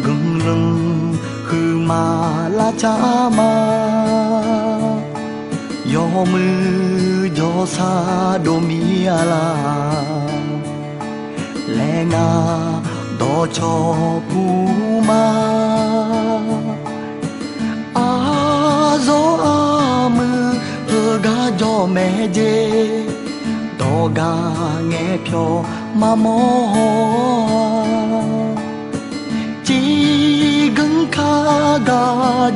gừng lưng khư mà la cha mà gió mưa gió xa đô mi la lẽ ngà đo cho cú ma gió mưa ga gió mẹ dê đo ga nghe phiêu mà mò chỉ gừng kha ga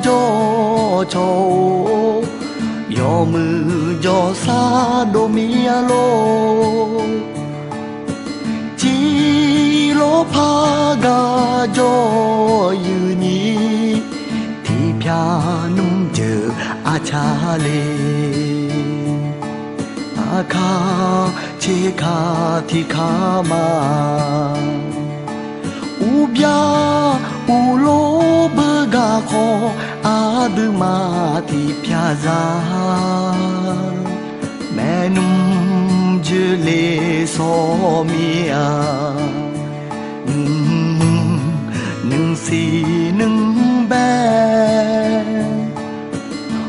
gió châu gió mưa gió xa đô mi lô chỉ lô pha ga gió như nhí thì pia nung chờ a cha lê a kha che kha thì kha ma u bia u lô bơ ga kho a đư ma thì pia ra mẹ nung dư lê so mia nung si nung bé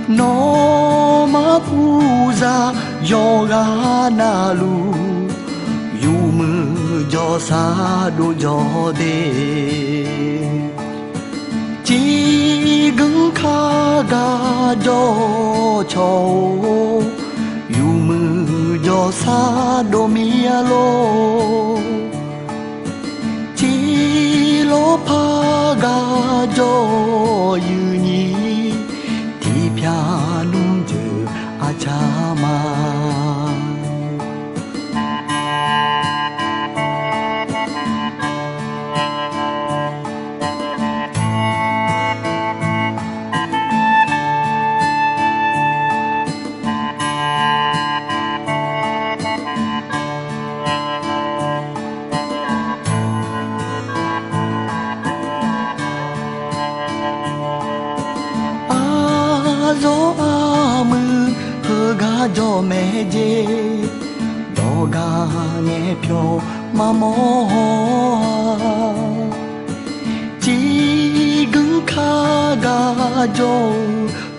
nó má phu ra yoga na lu yu mưa gió xa đô gió đê chỉ gừng kha ga gió châu yu mưa gió xa đô mi lô chỉ lô pha ga gió yu nhí thì pia nung chờ a cha ma gió mưa ga gió mẹ dê đo ga nghe phiêu mà mò chỉ gừng kha ga gió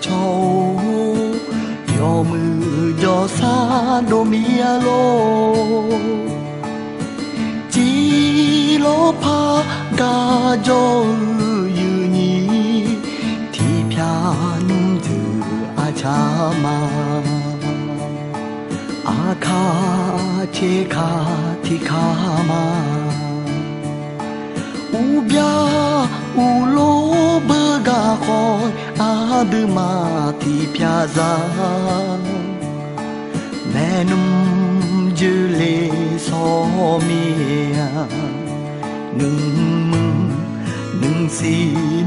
châu gió mưa gió xa đô mi lô chỉ lô pha ga gió như nhí thì pia nung từ a cha ma a kha che kha thì kha ma u bia u lô bơ ga khoi a đư ma thì pia ra mẹ nung dư lê so mia nung mừng nung si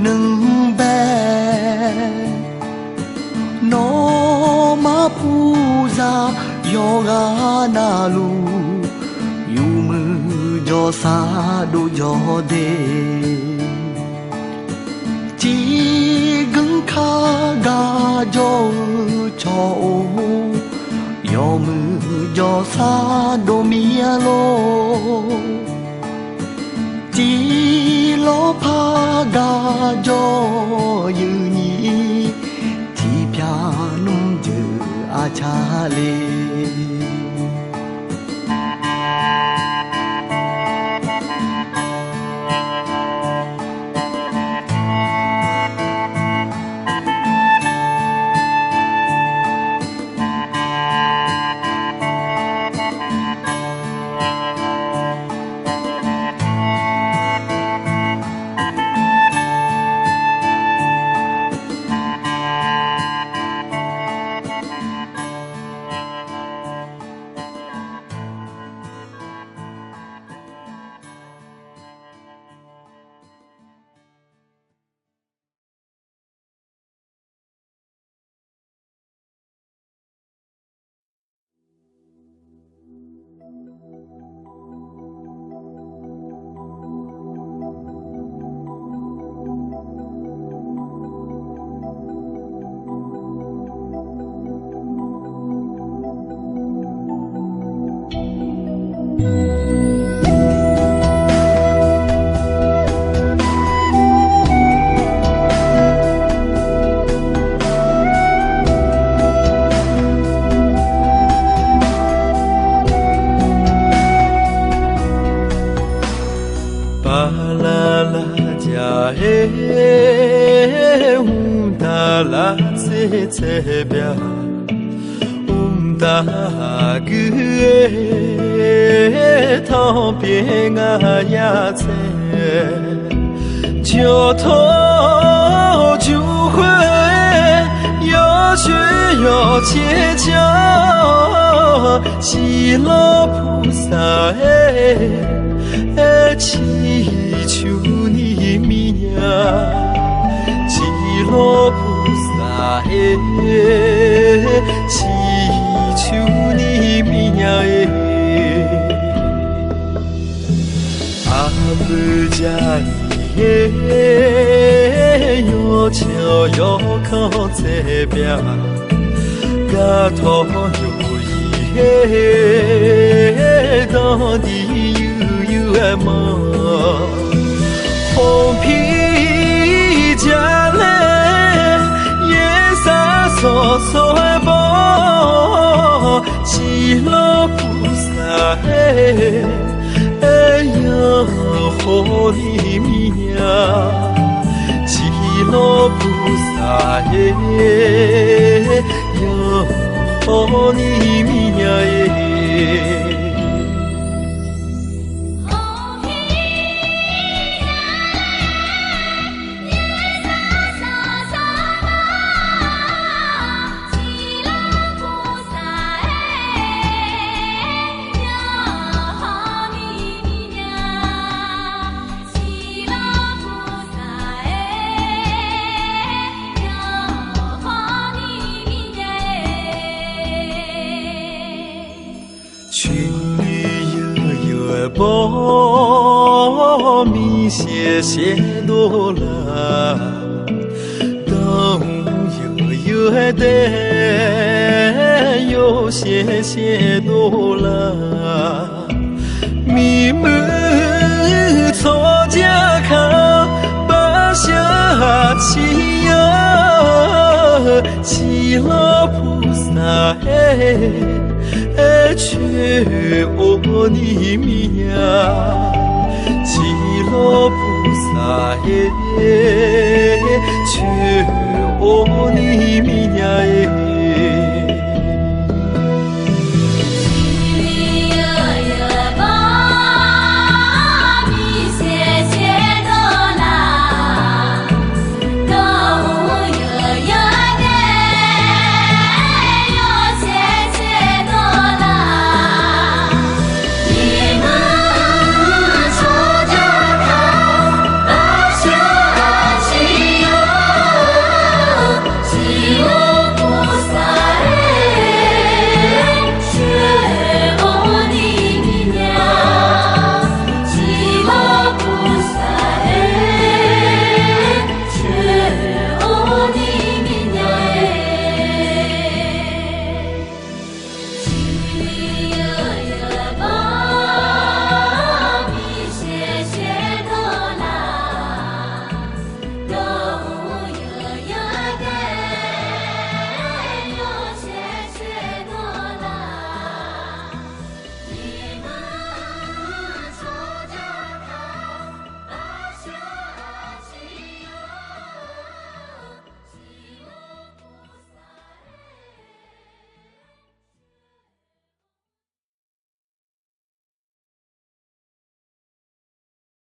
nung bé nó má phu ra yoga na lu yu mưa gió xa đô gió đê chỉ gừng kha ga gió châu gió mưa gió xa đô mi lô chỉ lô pha ga gió như nhí thì pia nung chờ a cha lê 达拉切切表，达个头别啊呀切，就头就会有血有切角，西罗菩萨祈求你米呀。西罗菩萨祈求你米呀阿不加尼有桥有口这边，嘎头有伊到底有么？红皮家嘞。所波西罗菩萨有何尼米呀？西罗菩萨有何尼米呀？群里有波米谢谢多啦，东有的有谢谢多啦，米木错家康巴下起呀，西罗菩萨却ô尼米呀，西罗菩萨却ô尼米呀。